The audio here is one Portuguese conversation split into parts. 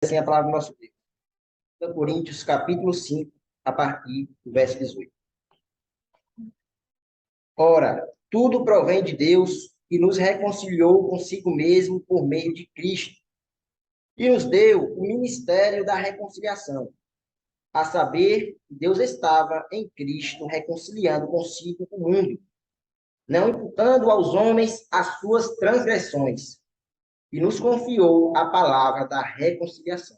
Assim a palavra do nosso Deus. 2 Coríntios, capítulo 5, a partir do verso 18. Ora, tudo provém de Deus, que nos reconciliou consigo mesmo por meio de Cristo, e nos deu o ministério da reconciliação, a saber, que Deus estava em Cristo reconciliando consigo o mundo, não imputando aos homens as suas transgressões, e nos confiou a palavra da reconciliação.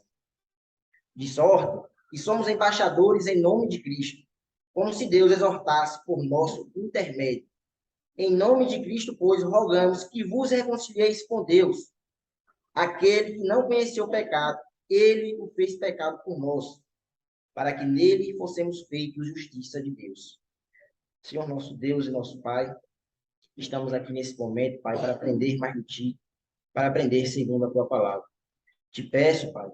De sorte que somos embaixadores em nome de Cristo, como se Deus exortasse por nosso intermédio. Em nome de Cristo, pois, rogamos que vos reconcilieis com Deus. Aquele que não conheceu o pecado, ele o fez pecado por nós, para que nele fossemos feitos justiça de Deus. Senhor, nosso Deus e nosso Pai, estamos aqui nesse momento, Pai, para aprender mais de Ti, para aprender segundo a Tua palavra. Te peço, Pai,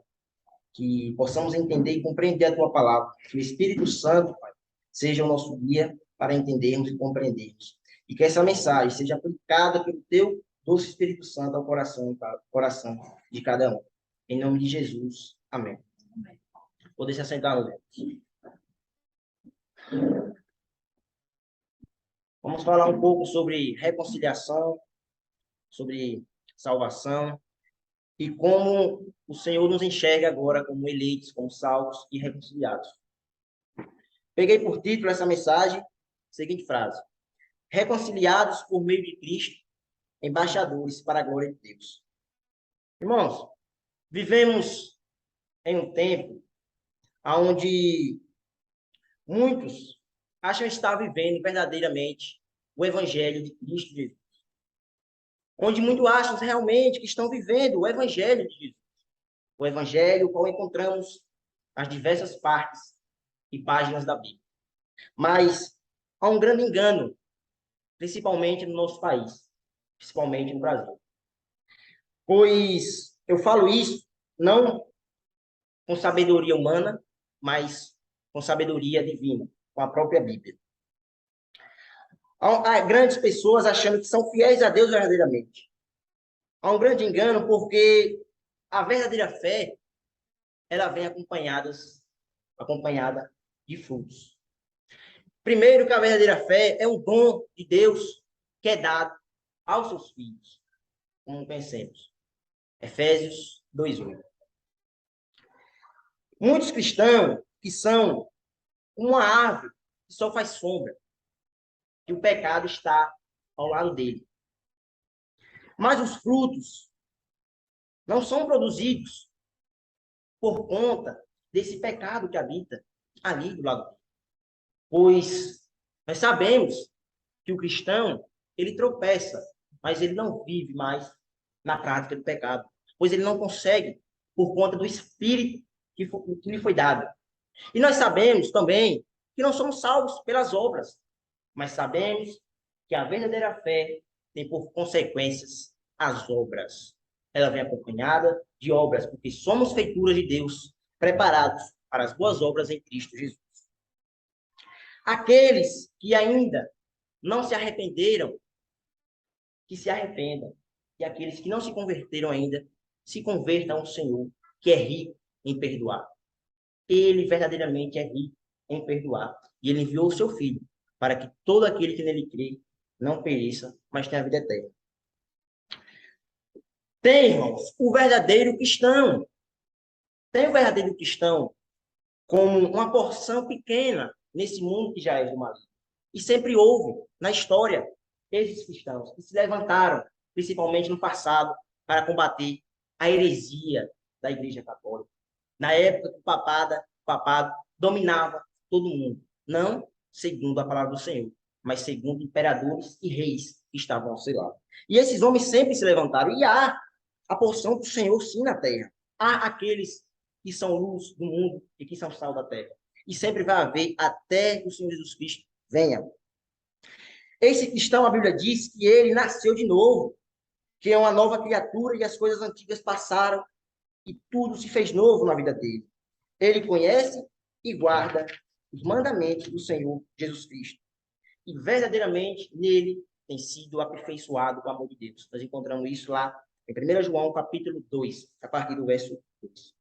que possamos entender e compreender a Tua palavra, que o Espírito Santo, Pai, seja o nosso guia para entendermos e compreendermos. E que essa mensagem seja aplicada pelo Teu doce Espírito Santo ao coração de cada um. Em nome de Jesus. Amém. Poder se assentar, Deus. Vamos falar um pouco sobre reconciliação, sobre salvação e como o Senhor nos enxerga agora como eleitos, como salvos e reconciliados. Peguei por título essa mensagem, seguinte frase: reconciliados por meio de Cristo, embaixadores para a glória de Deus. Irmãos, vivemos em um tempo onde muitos acham estar vivendo verdadeiramente o Evangelho de Cristo Jesus. Onde muitos acham realmente que estão vivendo o Evangelho de Jesus. O Evangelho, o qual encontramos as diversas partes e páginas da Bíblia. Mas há um grande engano, principalmente no nosso país, principalmente no Brasil. Pois eu falo isso não com sabedoria humana, mas com sabedoria divina, com a própria Bíblia. Há grandes pessoas achando que são fiéis a Deus verdadeiramente. Há um grande engano porque a verdadeira fé, ela vem acompanhada de frutos. Primeiro, que a verdadeira fé é um dom de Deus que é dado aos seus filhos, como pensemos. Efésios 2:8. Muitos cristãos que são uma árvore que só faz sombra, que o pecado está ao lado dele. Mas os frutos não são produzidos por conta desse pecado que habita ali do lado dele. Pois nós sabemos que o cristão, ele tropeça, mas ele não vive mais na prática do pecado, pois ele não consegue por conta do Espírito que lhe foi dado. E nós sabemos também que não somos salvos pelas obras, mas sabemos que a verdadeira fé tem por consequências as obras. Ela vem acompanhada de obras, porque somos feituras de Deus, preparados para as boas obras em Cristo Jesus. Aqueles que ainda não se arrependeram, que se arrependam. E aqueles que não se converteram ainda, se convertam ao Senhor, que é rico em perdoar. Ele verdadeiramente é rico em perdoar. E ele enviou o seu Filho para que todo aquele que nele crê não pereça, mas tenha a vida eterna. Tem, irmãos, o verdadeiro cristão. Tem o verdadeiro cristão como uma porção pequena nesse mundo que já é do maligno. E sempre houve, na história, esses cristãos que se levantaram, principalmente no passado, para combater a heresia da Igreja Católica. Na época que o papado dominava todo mundo. Não segundo a palavra do Senhor, mas segundo imperadores e reis que estavam ao seu lado. E esses homens sempre se levantaram. E há a porção do Senhor, sim, na terra. Há aqueles que são luz do mundo e que são sal da terra. E sempre vai haver até que o Senhor Jesus Cristo venha. Esse cristão, a Bíblia diz que ele nasceu de novo, que é uma nova criatura e as coisas antigas passaram e tudo se fez novo na vida dele. Ele conhece e guarda os mandamentos do Senhor Jesus Cristo. E verdadeiramente nele tem sido aperfeiçoado o amor de Deus. Nós encontramos isso lá em 1 João, capítulo 2, a partir do verso 2.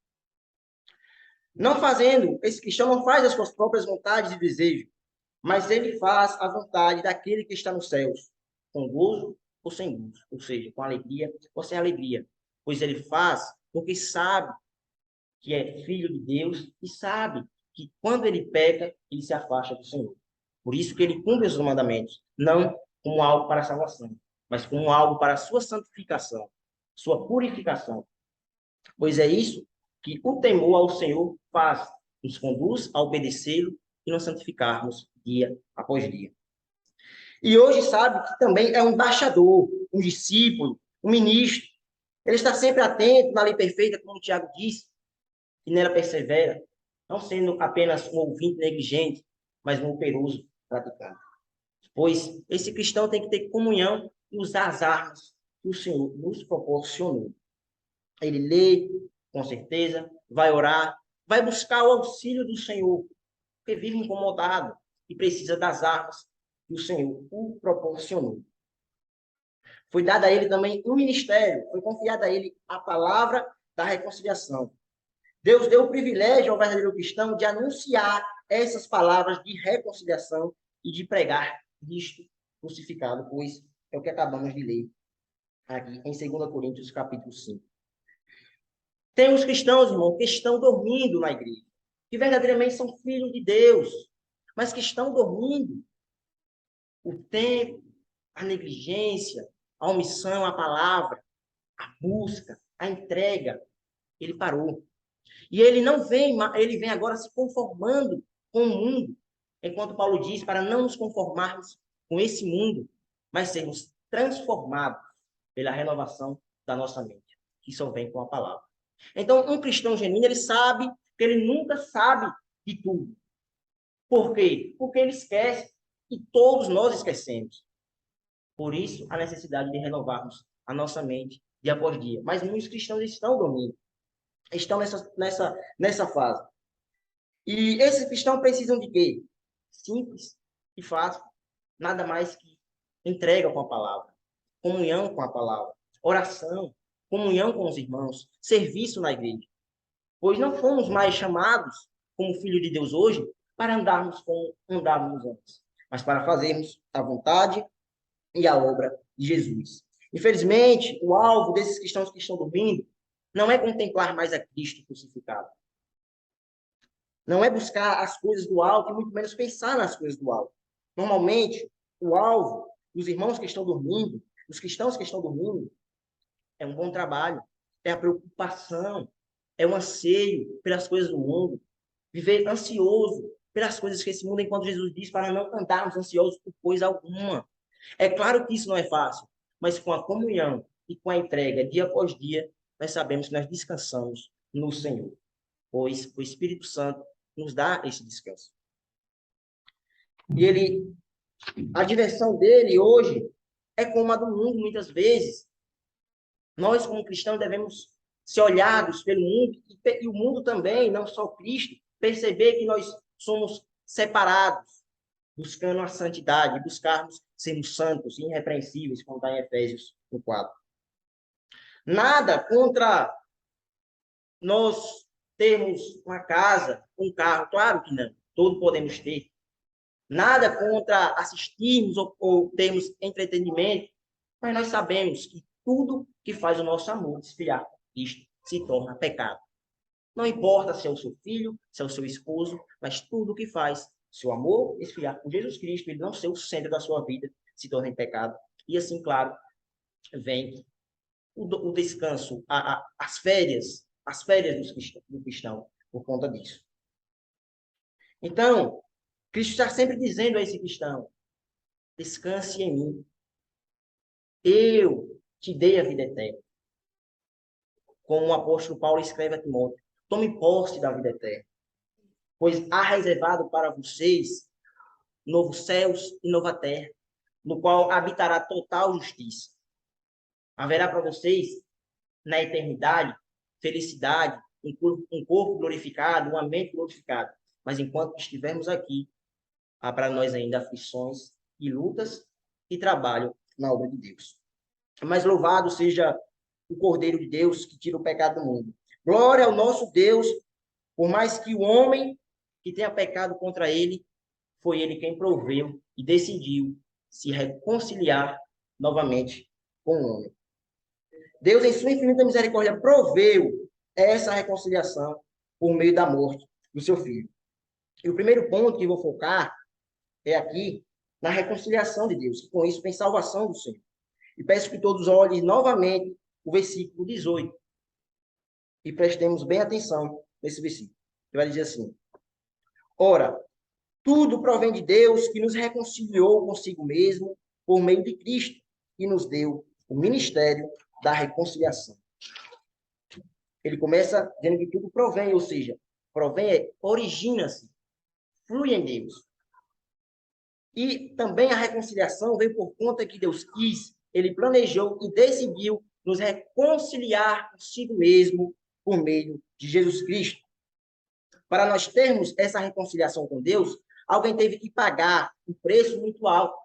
Não fazendo, esse cristão não faz as suas próprias vontades e desejos, mas ele faz a vontade daquele que está nos céus, com gozo ou sem gozo, ou seja, com alegria ou sem alegria. Pois ele faz porque sabe que é filho de Deus e sabe que quando ele peca, ele se afasta do Senhor. Por isso que ele cumpre os mandamentos, não como algo para a salvação, mas como algo para a sua santificação, sua purificação. Pois é isso que o temor ao Senhor faz, nos conduz a obedecê-lo e nos santificarmos dia após dia. E hoje sabe que também é um embaixador, um discípulo, um ministro. Ele está sempre atento na lei perfeita, como o Tiago disse, e nela persevera, não sendo apenas um ouvinte negligente, mas um operoso praticante. Pois esse cristão tem que ter comunhão e usar as armas que o Senhor nos proporcionou. Ele lê, com certeza, vai orar, vai buscar o auxílio do Senhor, porque vive incomodado e precisa das armas que o Senhor o proporcionou. Foi dado a ele também um ministério, foi confiada a ele a palavra da reconciliação. Deus deu o privilégio ao verdadeiro cristão de anunciar essas palavras de reconciliação e de pregar Cristo crucificado, pois é o que acabamos de ler aqui em 2 Coríntios, capítulo 5. Tem os cristãos, irmão, que estão dormindo na igreja, que verdadeiramente são filhos de Deus, mas que estão dormindo. O tempo, a negligência, a omissão, a palavra, a busca, a entrega, ele parou. E ele não vem, ele vem agora se conformando com o mundo, enquanto Paulo diz, para não nos conformarmos com esse mundo, mas sermos transformados pela renovação da nossa mente, que só vem com a palavra. Então, um cristão genuíno, ele sabe que ele nunca sabe de tudo. Por quê? Porque ele esquece, e todos nós esquecemos. Por isso, a necessidade de renovarmos a nossa mente dia após dia. Mas muitos cristãos estão dormindo, estão nessa fase. E esses cristãos precisam de quê? Simples e fácil. Nada mais que entrega com a palavra, comunhão com a palavra, oração, comunhão com os irmãos, serviço na igreja. Pois não fomos mais chamados, como filho de Deus hoje, para andarmos como andávamos antes, mas para fazermos a vontade e a obra de Jesus. Infelizmente, o alvo desses cristãos que estão dormindo não é contemplar mais a Cristo crucificado. Não é buscar as coisas do alto e muito menos pensar nas coisas do alto. Normalmente, o alvo dos irmãos que estão dormindo, dos cristãos que estão dormindo, é um bom trabalho, é a preocupação, é o anseio pelas coisas do mundo, viver ansioso pelas coisas que esse mundo, enquanto Jesus diz, para não andarmos ansiosos por coisa alguma. É claro que isso não é fácil, mas com a comunhão e com a entrega, dia após dia, nós sabemos que nós descansamos no Senhor, pois o Espírito Santo nos dá esse descanso. E a diversão dele hoje é como a do mundo, muitas vezes. Nós, como cristãos, devemos ser olhados pelo mundo, e o mundo também, não só Cristo, perceber que nós somos separados, buscando a santidade, buscarmos sermos santos e irrepreensíveis, como está em Efésios 4. Nada contra nós termos uma casa, um carro, claro que não, todos podemos ter. Nada contra assistirmos ou termos entretenimento, mas nós sabemos que tudo que faz o nosso amor desfiar por Cristo se torna pecado. Não importa se é o seu filho, se é o seu esposo, mas tudo que faz seu amor esfriar por Jesus Cristo, ele não ser o centro da sua vida, se torna em pecado. E assim, claro, vem o descanso, as férias do cristão por conta disso. Então, Cristo está sempre dizendo a esse cristão, descanse em mim. Eu te dei a vida eterna. Como o apóstolo Paulo escreve a Timóteo, tome posse da vida eterna, pois há reservado para vocês novos céus e nova terra, no qual habitará total justiça. Haverá para vocês, na eternidade, felicidade, um corpo glorificado, uma mente glorificada. Mas enquanto estivermos aqui, há para nós ainda aflições e lutas e trabalho na obra de Deus. Mas louvado seja o Cordeiro de Deus que tira o pecado do mundo. Glória ao nosso Deus Por mais que o homem que tenha pecado contra ele, foi ele quem proveu e decidiu se reconciliar novamente com o homem. Deus, em sua infinita misericórdia, proveu essa reconciliação por meio da morte do seu filho. E o primeiro ponto que vou focar é aqui na reconciliação de Deus. Com isso vem salvação do Senhor. E peço que todos olhem novamente o versículo 18 e prestemos bem atenção nesse versículo. Ele vai dizer assim: ora, tudo provém de Deus, que nos reconciliou consigo mesmo por meio de Cristo e nos deu o ministério da reconciliação. Ele começa dizendo que tudo provém, ou seja, provém, origina-se, flui em Deus. E também a reconciliação veio por conta que Deus quis, ele planejou e decidiu nos reconciliar consigo mesmo por meio de Jesus Cristo. Para nós termos essa reconciliação com Deus, alguém teve que pagar um preço muito alto.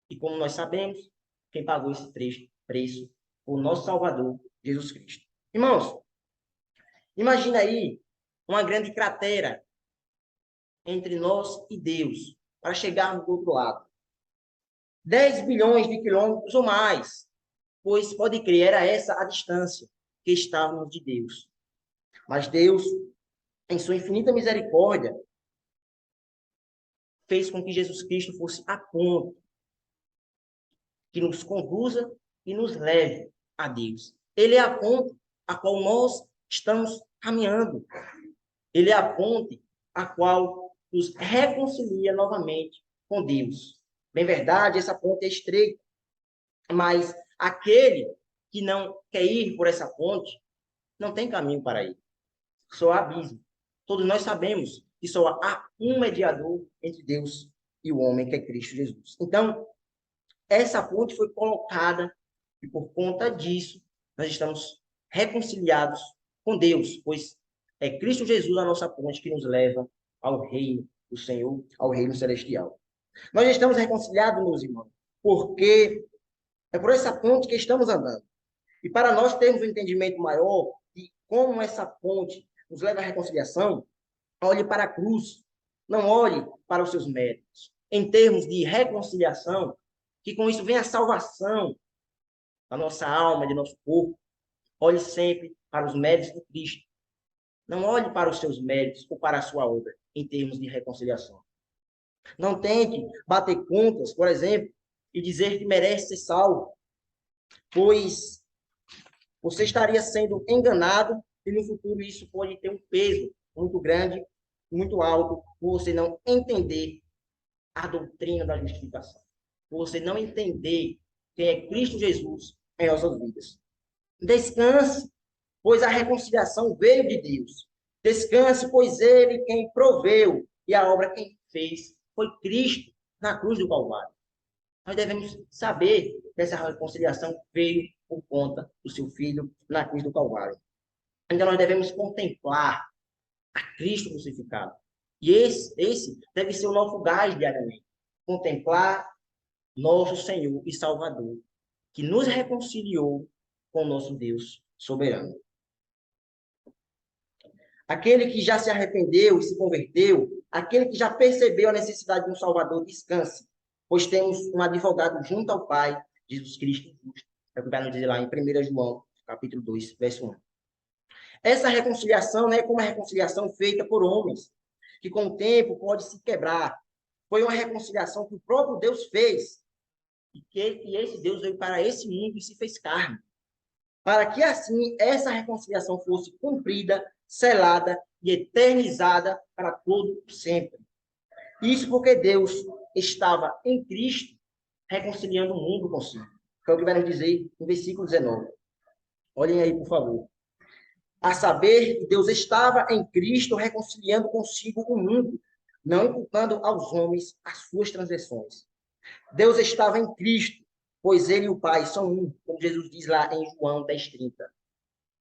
E como nós sabemos, quem pagou esse preço foi o nosso Salvador, Jesus Cristo. Irmãos, imagina aí uma grande cratera entre nós e Deus, para chegarmos do outro lado. 10 bilhões de quilômetros ou mais, pois, pode crer, era essa a distância que estávamos de Deus. Mas Deus, em sua infinita misericórdia, fez com que Jesus Cristo fosse a ponte que nos conduza e nos leve a Deus. Ele é a ponte a qual nós estamos caminhando. Ele é a ponte a qual nos reconcilia novamente com Deus. Bem verdade, essa ponte é estreita, mas aquele que não quer ir por essa ponte não tem caminho para ir. Só há abismo. Todos nós sabemos que só há um mediador entre Deus e o homem, que é Cristo Jesus. Então, essa ponte foi colocada e por conta disso nós estamos reconciliados com Deus, pois é Cristo Jesus a nossa ponte que nos leva ao reino do Senhor, ao reino celestial. Nós estamos reconciliados, meus irmãos, porque é por essa ponte que estamos andando. E para nós termos um entendimento maior de como essa ponte nos leva à reconciliação, olhe para a cruz, não olhe para os seus méritos. Em termos de reconciliação, que com isso vem a salvação da nossa alma, de nosso corpo, olhe sempre para os méritos de Cristo. Não olhe para os seus méritos ou para a sua obra, em termos de reconciliação. Não tente bater contas, por exemplo, e dizer que merece ser salvo, pois você estaria sendo enganado e no futuro isso pode ter um peso muito grande, muito alto, por você não entender a doutrina da justificação, por você não entender quem é Cristo Jesus em nossas vidas. Descanse, pois a reconciliação veio de Deus. Descanse, pois ele quem proveu e a obra quem fez foi Cristo na cruz do Calvário. Nós devemos saber que essa reconciliação veio por conta do seu Filho na cruz do Calvário. Então, nós devemos contemplar a Cristo crucificado. E esse deve ser o nosso gás diariamente. Contemplar nosso Senhor e Salvador, que nos reconciliou com o nosso Deus soberano. Aquele que já se arrependeu e se converteu, aquele que já percebeu a necessidade de um Salvador, descanse, pois temos um advogado junto ao Pai, Jesus Cristo justo. É o que vai nos dizer lá em 1 João, capítulo 2, verso 1. Essa reconciliação não é como a reconciliação feita por homens, que com o tempo pode se quebrar. Foi uma reconciliação que o próprio Deus fez, e esse Deus veio para esse mundo e se fez carne, para que assim essa reconciliação fosse cumprida, selada e eternizada para todo sempre. Isso porque Deus estava em Cristo reconciliando o mundo consigo. Que é o que vai nos dizer no versículo 19. Olhem aí, por favor. A saber que Deus estava em Cristo reconciliando consigo o mundo, não imputando aos homens as suas transgressões. Deus estava em Cristo, pois ele e o Pai são um, como Jesus diz lá em João 10:30.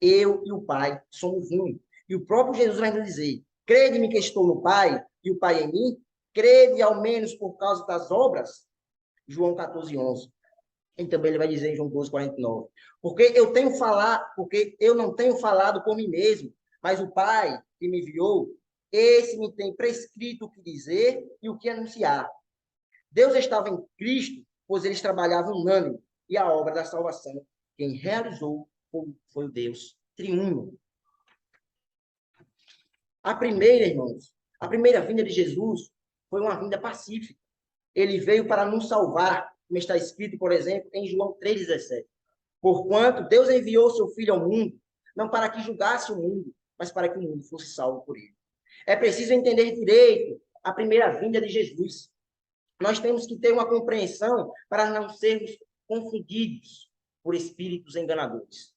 Eu e o Pai somos um. E o próprio Jesus vai nos dizer: crede-me que estou no Pai e o Pai em mim, crede ao menos por causa das obras. João 14:11. E também ele vai dizer em João 12:49. Porque eu não tenho falado por mim mesmo, Mas o Pai que me enviou, esse me tem prescrito o que dizer e o que anunciar. Deus estava em Cristo, pois eles trabalhavam unânime, e a obra da salvação, quem realizou foi o Deus triuno. A primeira, irmãos, a primeira vinda de Jesus foi uma vinda pacífica. Ele veio para nos salvar, como está escrito, por exemplo, em João 3,17. Porquanto Deus enviou seu Filho ao mundo, não para que julgasse o mundo, mas para que o mundo fosse salvo por ele. É preciso entender direito a primeira vinda de Jesus. Nós temos que ter uma compreensão para não sermos confundidos por espíritos enganadores.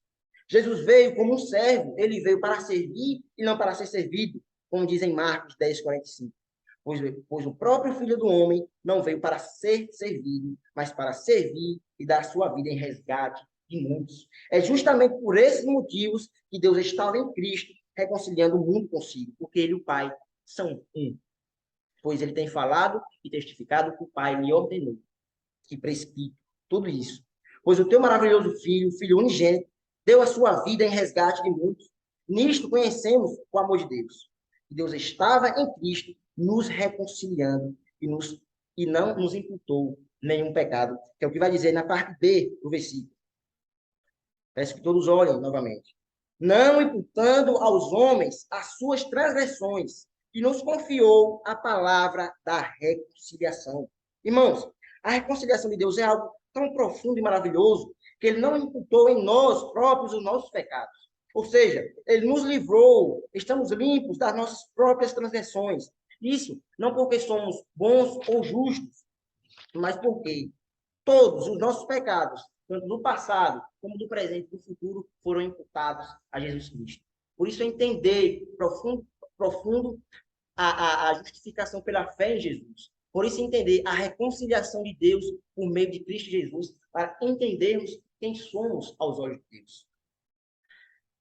Jesus veio como um servo, ele veio para servir e não para ser servido, como diz em Marcos 10:45. Pois o próprio Filho do Homem não veio para ser servido, mas para servir e dar sua vida em resgate de muitos. É justamente por esses motivos que Deus estava em Cristo, reconciliando o mundo consigo, porque ele e o Pai são um. Pois ele tem falado e testificado que o Pai lhe ordenou, que prescrito tudo isso. Pois o teu maravilhoso Filho, o Filho unigênito, deu a sua vida em resgate de muitos. Nisto conhecemos o amor de Deus. Que Deus estava em Cristo, nos reconciliando e não nos imputou nenhum pecado, que é o que vai dizer na parte B do versículo. Peço que todos olhem novamente. Não imputando aos homens as suas transgressões, e nos confiou a palavra da reconciliação. Irmãos, a reconciliação de Deus é algo tão profundo e maravilhoso que ele não imputou em nós próprios os nossos pecados. Ou seja, ele nos livrou, estamos limpos das nossas próprias transgressões. Isso não porque somos bons ou justos, mas porque todos os nossos pecados, tanto do passado como do presente e do futuro, foram imputados a Jesus Cristo. Por isso, entender profundo a justificação pela fé em Jesus. Por isso, entender a reconciliação de Deus por meio de Cristo Jesus, para entendermos quem somos aos olhos de Deus.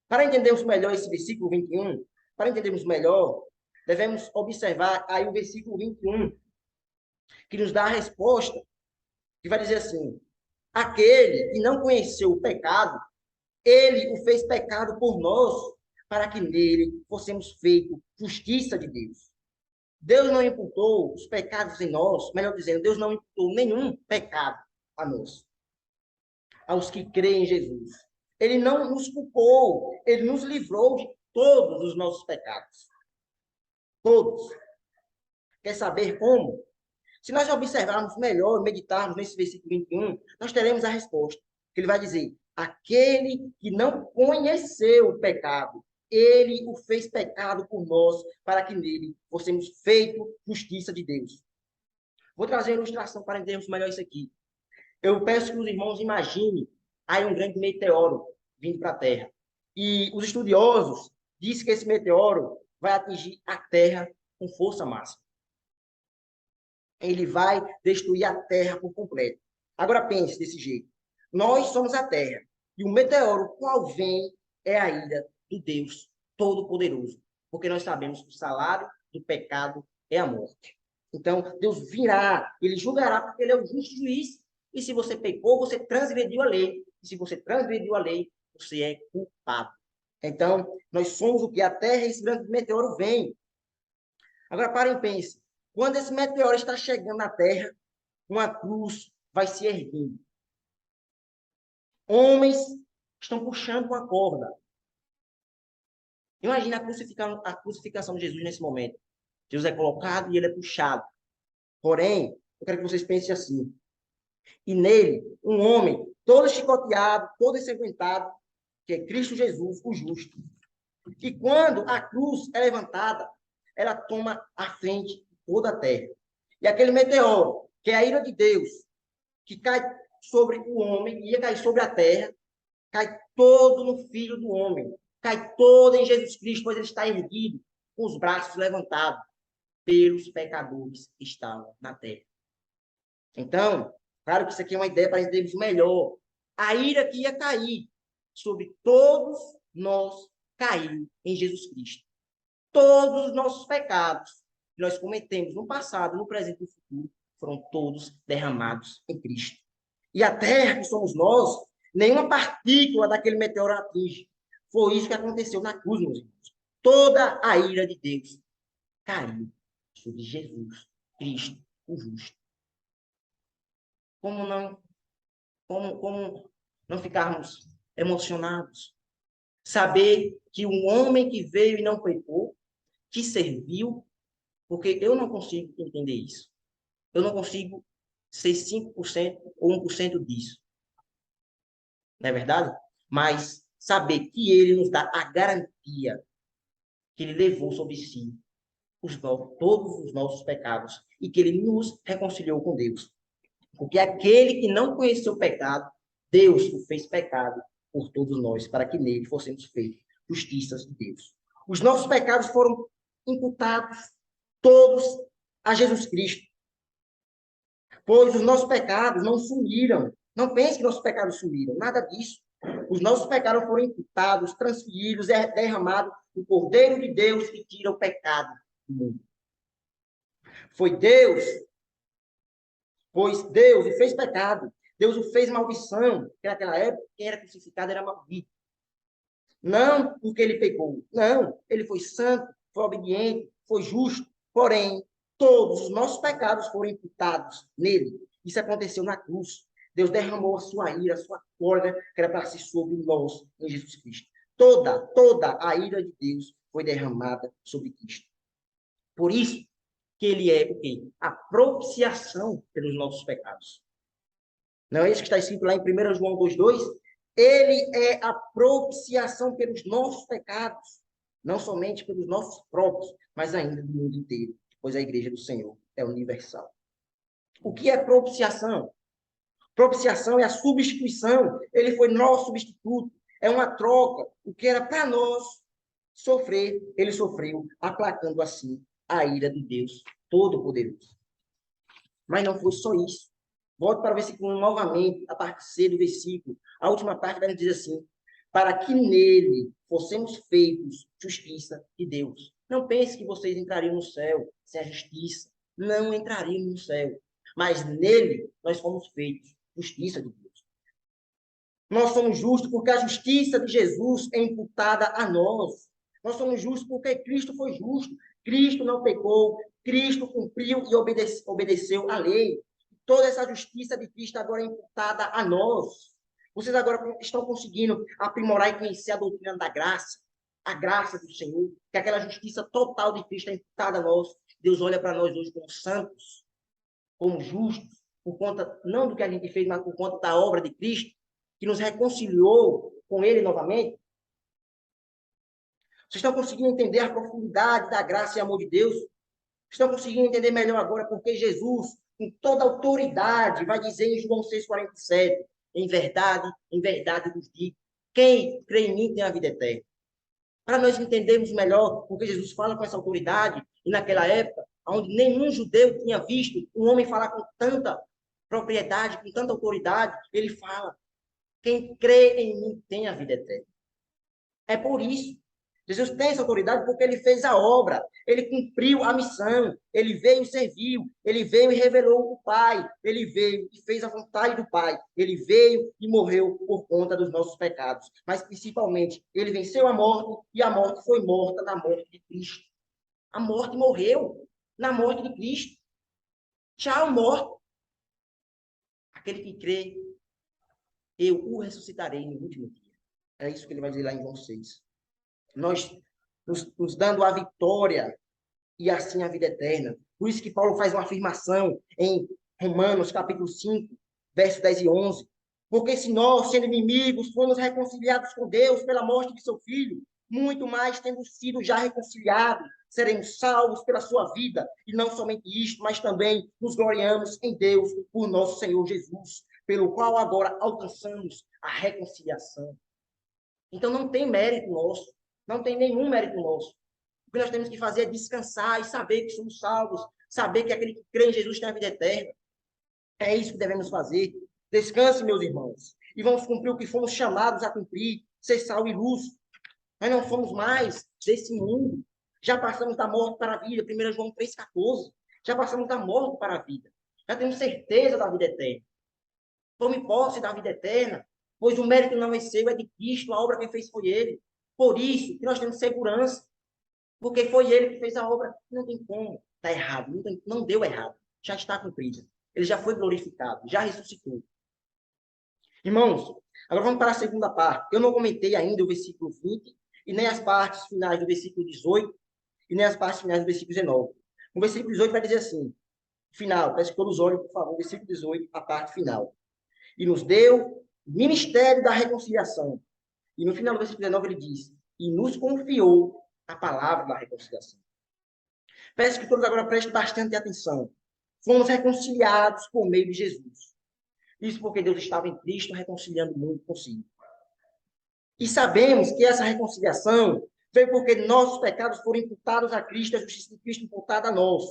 Para entendermos melhor esse versículo 21, para entendermos melhor, devemos observar aí o versículo 21, que nos dá a resposta, que vai dizer assim: aquele que não conheceu o pecado, ele o fez pecado por nós, para que nele fossemos feitos justiça de Deus. Deus não imputou os pecados em nós, melhor dizendo, Deus não imputou nenhum pecado a nós, aos que creem em Jesus. Ele não nos culpou, ele nos livrou de todos os nossos pecados. Todos. Quer saber como? Se nós observarmos melhor, meditarmos nesse versículo 21, nós teremos a resposta. Que ele vai dizer: aquele que não conheceu o pecado, ele o fez pecado por nós, para que nele fossemos feito justiça de Deus. Vou trazer uma ilustração para entendermos melhor isso aqui. Eu peço que os irmãos imaginem aí um grande meteoro vindo para a Terra. E os estudiosos dizem que esse meteoro vai atingir a Terra com força máxima. Ele vai destruir a Terra por completo. Agora pense desse jeito. Nós somos a Terra. E o meteoro qual vem é a ira do Deus Todo-Poderoso. Porque nós sabemos que o salário do pecado é a morte. Então, Deus virá, ele julgará, porque ele é o justo juiz. E se você pecou, você transgrediu a lei. E se você transgrediu a lei, você é culpado. Então, nós somos o que a Terra e esse grande meteoro vem. Agora, parem e pensem. Quando esse meteoro está chegando na Terra, uma cruz vai se erguendo. Homens estão puxando uma corda. Imagina a crucificação de Jesus nesse momento. Jesus é colocado e ele é puxado. Porém, eu quero que vocês pensem assim. E nele, um homem todo chicoteado, todo ensanguentado, que é Cristo Jesus, o justo. E quando a cruz é levantada, ela toma a frente de toda a terra. E aquele meteoro, que é a ira de Deus, que cai sobre o homem, ia cair sobre a terra, cai todo no Filho do Homem, cai todo em Jesus Cristo, pois ele está erguido, com os braços levantados, pelos pecadores que estavam na terra. Então, claro que isso aqui é uma ideia para entendermos melhor. A ira que ia cair sobre todos nós caiu em Jesus Cristo. Todos os nossos pecados que nós cometemos no passado, no presente e no futuro, foram todos derramados em Cristo. E a terra que somos nós, nenhuma partícula daquele meteoro atinge. Foi isso que aconteceu na cruz, meus irmãos. toda a ira de Deus caiu sobre Jesus Cristo, o justo. Como como não ficarmos emocionados? Saber que um homem que veio e não pecou, que serviu, porque eu não consigo entender isso. Eu não consigo ser 5% ou 1% disso. Não é verdade? Mas saber que ele nos dá a garantia que ele levou sobre si todos os nossos pecados e que ele nos reconciliou com Deus. Porque aquele que não conheceu o pecado, Deus o fez pecado por todos nós, para que nele fossemos feitos justiças de Deus. Os nossos pecados foram imputados todos a Jesus Cristo. Pois os nossos pecados não sumiram. Não pense que nossos pecados sumiram. Nada disso. Os nossos pecados foram imputados, transferidos, derramados no Cordeiro de Deus que tira o pecado do mundo. Foi Deus, pois Deus o fez pecado. Deus o fez maldição, porque naquela época quem era crucificado era maldito. Não porque ele pecou, não. Ele foi santo, foi obediente, foi justo. Porém, todos os nossos pecados foram imputados nele. Isso aconteceu na cruz. Deus derramou a sua ira, a sua cólera, que era para ser sobre nós em Jesus Cristo. Toda a ira de Deus foi derramada sobre Cristo. Por isso que ele é o quê? A propiciação pelos nossos pecados. Não é isso que está escrito lá em 1 João 2,2? Ele é a propiciação pelos nossos pecados, não somente pelos nossos próprios, mas ainda do mundo inteiro, pois a igreja do Senhor é universal. O que é propiciação? Propiciação é a substituição. Ele foi nosso substituto. É uma troca. O que era para nós sofrer, ele sofreu, aplacando assim a ira de Deus Todo-Poderoso. Mas não foi só isso. Volto para o versículo 1 novamente, a parte C do versículo. A última parte vai nos dizer assim: para que nele fossemos feitos justiça de Deus. Não pense que vocês entrariam no céu sem a justiça. Não entrariam no céu. Mas nele nós fomos feitos justiça de Deus. Nós somos justos porque a justiça de Jesus é imputada a nós. Nós somos justos porque Cristo foi justo. Cristo não pecou. Cristo cumpriu e obedeceu a lei. Toda essa justiça de Cristo agora é imputada a nós. Vocês agora estão conseguindo aprimorar e conhecer a doutrina da graça, a graça do Senhor, que aquela justiça total de Cristo é imputada a nós. Deus olha para nós hoje como santos, como justos, por conta, não do que a gente fez, mas por conta da obra de Cristo, que nos reconciliou com Ele novamente. Vocês estão conseguindo entender a profundidade da graça e amor de Deus? Estão conseguindo entender melhor agora porque Jesus, com toda autoridade, vai dizer em João 6,47, em verdade vos digo, quem crê em mim tem a vida eterna. Para nós entendermos melhor, porque Jesus fala com essa autoridade, e naquela época, onde nenhum judeu tinha visto um homem falar com tanta propriedade, com tanta autoridade, ele fala, quem crê em mim tem a vida eterna. É por isso. Jesus tem essa autoridade porque ele fez a obra, ele cumpriu a missão, ele veio e serviu, ele veio e revelou o Pai, ele veio e fez a vontade do Pai, ele veio e morreu por conta dos nossos pecados. Mas, principalmente, ele venceu a morte e a morte foi morta na morte de Cristo. A morte morreu na morte de Cristo. Tchau, morte. Aquele que crê, eu o ressuscitarei no último dia. É isso que ele vai dizer lá em João 6. Nós nos dando a vitória e assim a vida eterna. Por isso que Paulo faz uma afirmação em Romanos, capítulo 5, versos 10 e 11. Porque se nós, sendo inimigos, fomos reconciliados com Deus pela morte de seu Filho, muito mais, tendo sido já reconciliados, seremos salvos pela sua vida. E não somente isto, mas também nos gloriamos em Deus por nosso Senhor Jesus, pelo qual agora alcançamos a reconciliação. Então não tem mérito nosso. Não tem nenhum mérito nosso. O que nós temos que fazer é descansar e saber que somos salvos, saber que aquele que crê em Jesus tem a vida eterna. É isso que devemos fazer. Descanse, meus irmãos, e vamos cumprir o que fomos chamados a cumprir, ser sal e luz. Nós não somos mais desse mundo. Já passamos da morte para a vida, 1 João 3,14. Já passamos da morte para a vida. Já temos certeza da vida eterna. Tome posse da vida eterna, pois o mérito não é seu, é de Cristo, a obra quem fez foi Ele. Por isso que nós temos segurança. Porque foi ele que fez a obra. Não tem como. Está errado. Não deu errado. Já está cumprido. Ele já foi glorificado. Já ressuscitou. Irmãos, agora vamos para a segunda parte. Eu não comentei ainda o versículo 20 e nem as partes finais do versículo 18 e nem as partes finais do versículo 19. No versículo 18 vai dizer assim, final, peço que todos olhem, por favor, versículo 18, a parte final. E nos deu o ministério da reconciliação. E no final do versículo 19 ele diz, e nos confiou a palavra da reconciliação. Peço que todos agora prestem bastante atenção. Fomos reconciliados por meio de Jesus. Isso porque Deus estava em Cristo reconciliando o mundo consigo. E sabemos que essa reconciliação veio porque nossos pecados foram imputados a Cristo, a justiça de Cristo imputada a nós.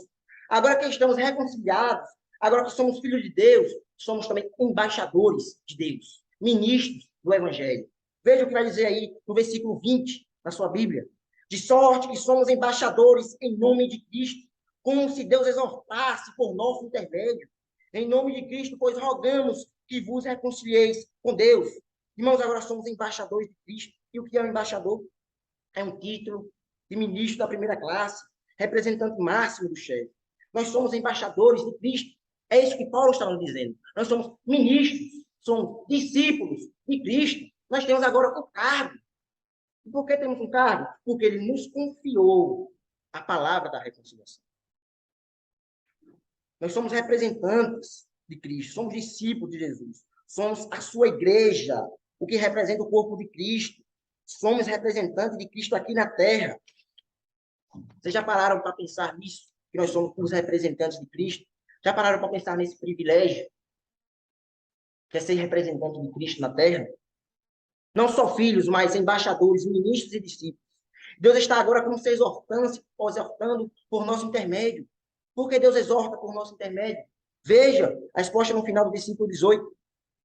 Agora que estamos reconciliados, agora que somos filhos de Deus, somos também embaixadores de Deus, ministros do Evangelho. Veja o que vai dizer aí no versículo 20 da sua Bíblia. De sorte que somos embaixadores em nome de Cristo, como se Deus exortasse por nosso intermédio. Em nome de Cristo, pois rogamos que vos reconcilieis com Deus. Irmãos, agora somos embaixadores de Cristo. E o que é um embaixador? É um título de ministro da primeira classe, representante máximo do chefe. Nós somos embaixadores de Cristo. É isso que Paulo está nos dizendo. Nós somos ministros, somos discípulos de Cristo. Nós temos agora um cargo. E por que temos um cargo? Porque ele nos confiou a palavra da reconciliação. Nós somos representantes de Cristo, somos discípulos de Jesus, somos a sua igreja, o que representa o corpo de Cristo. Somos representantes de Cristo aqui na terra. Vocês já pararam para pensar nisso? Que nós somos os representantes de Cristo? Já pararam para pensar nesse privilégio? Que é ser representante de Cristo na terra? Não só filhos, mas embaixadores, ministros e discípulos. Deus está agora como se exortando por nosso intermédio. Por que Deus exorta por nosso intermédio? Veja a resposta no final do versículo 18.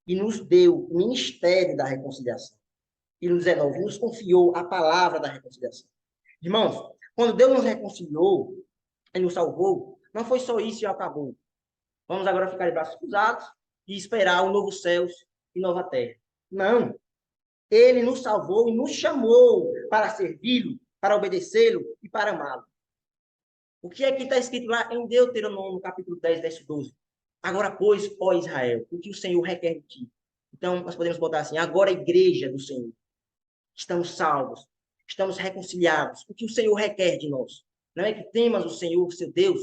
E nos deu o ministério da reconciliação. E no 19, nos confiou a palavra da reconciliação. Irmãos, quando Deus nos reconciliou, Ele nos salvou, não foi só isso e acabou. Vamos agora ficar de braços cruzados e esperar um novo céus e nova terra. Não. Ele nos salvou e nos chamou para servi-lo, para obedecê-lo e para amá-lo. O que é que está escrito lá em Deuteronômio, capítulo 10, verso 12? Agora, pois, ó Israel, o que o Senhor requer de ti. Então, nós podemos botar assim, agora a igreja do Senhor. Estamos salvos, estamos reconciliados. O que o Senhor requer de nós? Não é que temas o Senhor, seu Deus,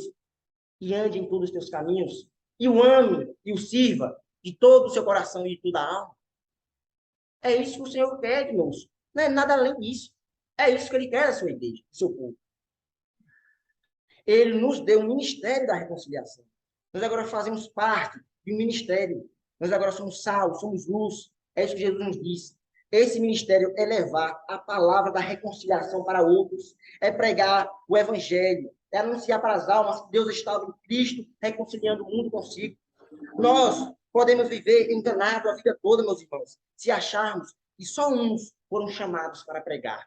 e ande em todos os teus caminhos, e o ame e o sirva de todo o seu coração e de toda a alma. É isso que o Senhor quer de nós. Não é nada além disso. É isso que Ele quer da sua igreja, do seu povo. Ele nos deu o ministério da reconciliação. Nós agora fazemos parte de um ministério. Nós agora somos sal, somos luz. É isso que Jesus nos disse. Esse ministério é levar a palavra da reconciliação para outros, é pregar o evangelho, é anunciar para as almas que Deus estava em Cristo, reconciliando o mundo consigo. Nós podemos viver enganados a vida toda, meus irmãos, se acharmos que só uns foram chamados para pregar.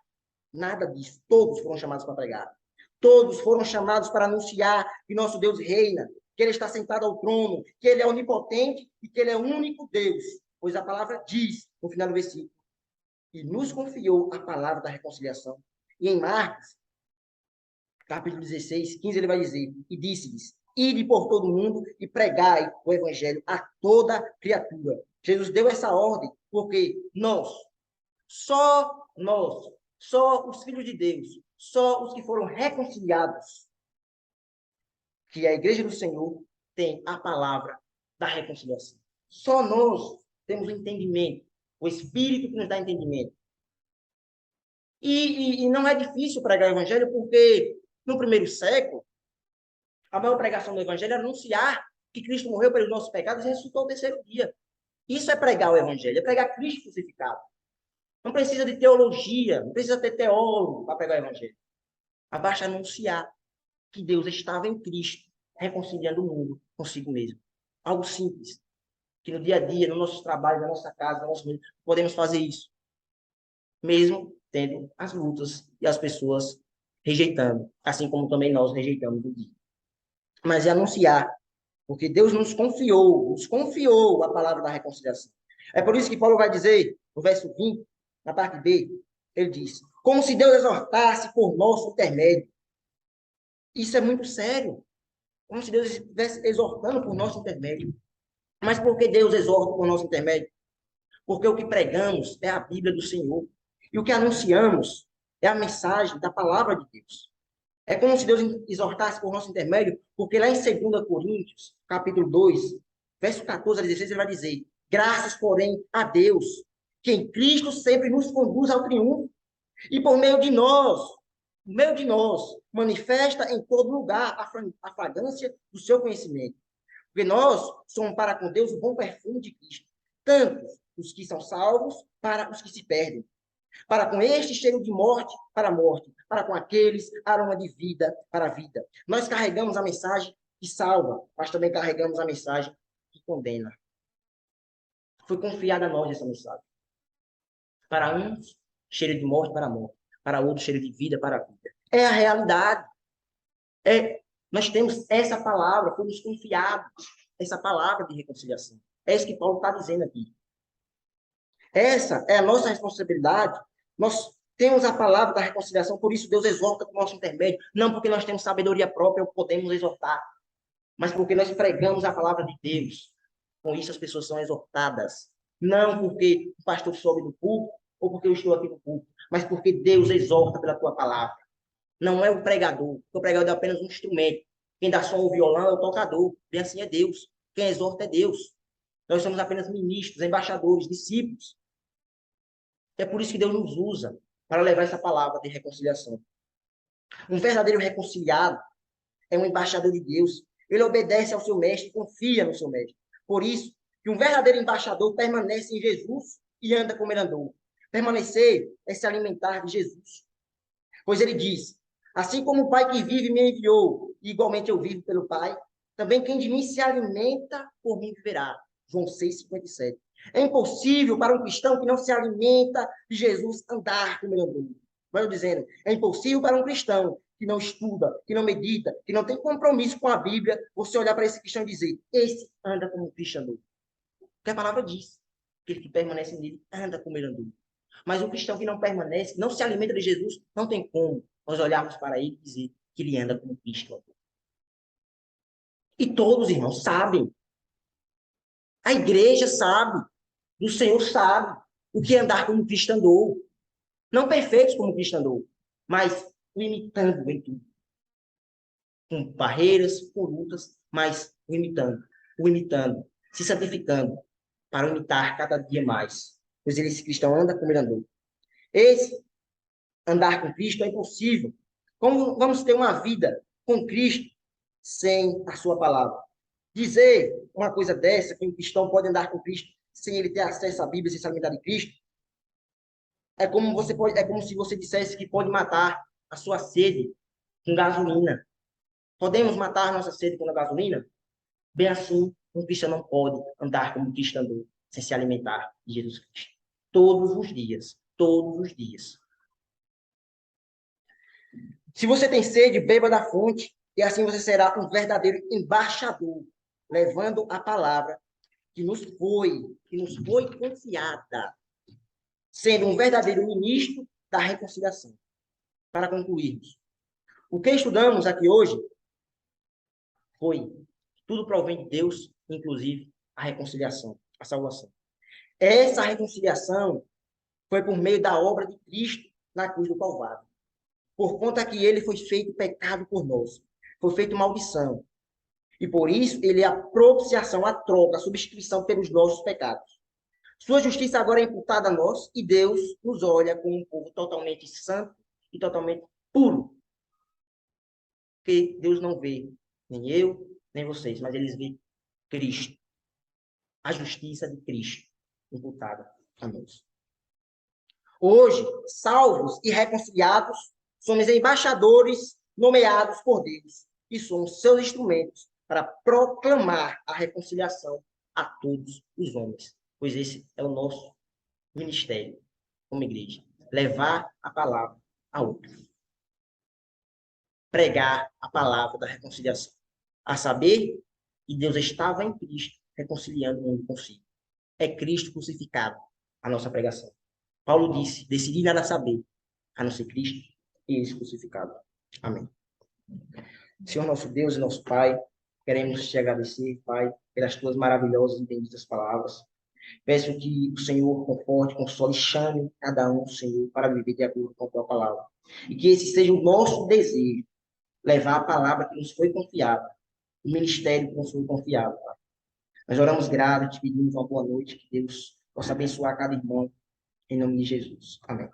Nada disso. Todos foram chamados para pregar. Todos foram chamados para anunciar que nosso Deus reina, que Ele está sentado ao trono, que Ele é onipotente e que Ele é o único Deus. Pois a palavra diz, no final do versículo, e nos confiou a palavra da reconciliação. E em Marcos, capítulo 16, 15, ele vai dizer, e disse-lhes, ide por todo mundo e pregai o evangelho a toda criatura. Jesus deu essa ordem porque só os filhos de Deus, só os que foram reconciliados, que a igreja do Senhor tem a palavra da reconciliação. Só nós temos o entendimento, o Espírito que nos dá entendimento. E não é difícil pregar o evangelho, porque no primeiro século, a maior pregação do evangelho era anunciar que Cristo morreu pelos nossos pecados e ressuscitou ao terceiro dia. Isso é pregar o evangelho, é pregar Cristo crucificado. Não precisa de teologia, não precisa ter teólogo para pregar o evangelho. Basta anunciar que Deus estava em Cristo, reconciliando o mundo consigo mesmo. Algo simples, que no dia a dia, no nosso trabalho, na nossa casa, no nosso mundo, podemos fazer isso. Mesmo tendo as lutas e as pessoas rejeitando, assim como também nós rejeitamos o dia. Mas é anunciar, porque Deus nos confiou a palavra da reconciliação. É por isso que Paulo vai dizer, no verso 20, na parte B, ele diz, como se Deus exortasse por nosso intermédio. Isso é muito sério. Como se Deus estivesse exortando por nosso intermédio. Mas por que Deus exorta por nosso intermédio? Porque o que pregamos é a Bíblia do Senhor. E o que anunciamos é a mensagem da palavra de Deus. É como se Deus exortasse por nosso intermédio, porque lá em 2 Coríntios, capítulo 2, verso 14 a 16, ele vai dizer: graças, porém, a Deus, que em Cristo sempre nos conduz ao triunfo, e por meio de nós, manifesta em todo lugar a fragrância do seu conhecimento. Porque nós somos para com Deus o bom perfume de Cristo, tanto os que são salvos para os que se perdem. Para com este cheiro de morte para a morte, para com aqueles aroma de vida para a vida. Nós carregamos a mensagem que salva, mas também carregamos a mensagem que condena. Foi confiada a nós essa mensagem. Para uns, cheiro de morte para a morte, para outros, cheiro de vida para a vida. É a realidade. Nós temos essa palavra, foi nos confiado essa palavra de reconciliação. É isso que Paulo está dizendo aqui. Essa é a nossa responsabilidade. Nós temos a palavra da reconciliação, por isso Deus exorta com o nosso intermédio. Não porque nós temos sabedoria própria ou podemos exortar, mas porque nós pregamos a palavra de Deus. Com isso as pessoas são exortadas. Não porque o pastor sobe do púlpito ou porque eu estou aqui no púlpito, mas porque Deus exorta pela tua palavra. Não é o pregador. O pregador é apenas um instrumento. Quem dá som ao violão é o tocador. Bem assim é Deus. Quem exorta é Deus. Nós somos apenas ministros, embaixadores, discípulos. É por isso que Deus nos usa para levar essa palavra de reconciliação. Um verdadeiro reconciliado é um embaixador de Deus. Ele obedece ao seu mestre e confia no seu mestre. Por isso que um verdadeiro embaixador permanece em Jesus e anda como ele andou. Permanecer é se alimentar de Jesus. Pois ele diz: assim como o Pai que vive me enviou, e igualmente eu vivo pelo Pai, também quem de mim se alimenta, por mim viverá. João 6,57. É impossível para um cristão que não se alimenta de Jesus andar como ele andou. Vai dizendo, é impossível para um cristão que não estuda, que não medita, que não tem compromisso com a Bíblia, você olhar para esse cristão e dizer, esse anda como Cristo andou. Porque a palavra diz, aquele que permanece nele anda como ele andou. Mas o cristão que não permanece, não se alimenta de Jesus, não tem como nós olharmos para ele e dizer que ele anda como Cristo andou. E todos, irmãos, sabem. A igreja sabe. O Senhor sabe o que é andar como Cristo andou. Não perfeitos como Cristo andou, mas o imitando em tudo. Com barreiras, com lutas, mas o imitando, se santificando, para imitar cada dia mais. Pois esse cristão anda como ele andou. Esse andar com Cristo é impossível. Como vamos ter uma vida com Cristo sem a sua palavra? Dizer uma coisa dessa, que um cristão pode andar com Cristo sem ele ter acesso à Bíblia, sem se alimentar de Cristo, é como se você dissesse que pode matar a sua sede com gasolina. Podemos matar a nossa sede com a gasolina? Bem assim, um cristão não pode andar como Cristo andou, sem se alimentar de Jesus Cristo. Todos os dias. Todos os dias. Se você tem sede, beba da fonte, e assim você será um verdadeiro embaixador, levando a palavra que nos foi confiada, sendo um verdadeiro ministro da reconciliação. Para concluirmos, o que estudamos aqui hoje foi tudo provém de Deus, inclusive a reconciliação, a salvação. Essa reconciliação foi por meio da obra de Cristo na cruz do Calvário. Por conta que ele foi feito pecado por nós, foi feito maldição. E por isso ele é a propiciação, a troca, a substituição pelos nossos pecados. Sua justiça agora é imputada a nós e Deus nos olha como um povo totalmente santo e totalmente puro. Porque Deus não vê nem eu, nem vocês, mas eles veem Cristo. A justiça de Cristo imputada a nós. Hoje, salvos e reconciliados, somos embaixadores nomeados por Deus e somos seus instrumentos para proclamar a reconciliação a todos os homens. Pois esse é o nosso ministério como igreja. Levar a palavra a outros. Pregar a palavra da reconciliação. A saber que Deus estava em Cristo reconciliando o mundo consigo. É Cristo crucificado a nossa pregação. Paulo disse, decidi nada saber, a não ser Cristo e esse crucificado. Amém. Senhor nosso Deus e nosso Pai, queremos te agradecer, Pai, pelas tuas maravilhosas e benditas palavras. Peço que o Senhor conforte, console e chame cada um, Senhor, para viver de acordo com a tua palavra. E que esse seja o nosso desejo, levar a palavra que nos foi confiada, o ministério que nos foi confiado, Pai. Nós oramos grato, te pedimos uma boa noite, que Deus possa abençoar cada irmão, em nome de Jesus. Amém.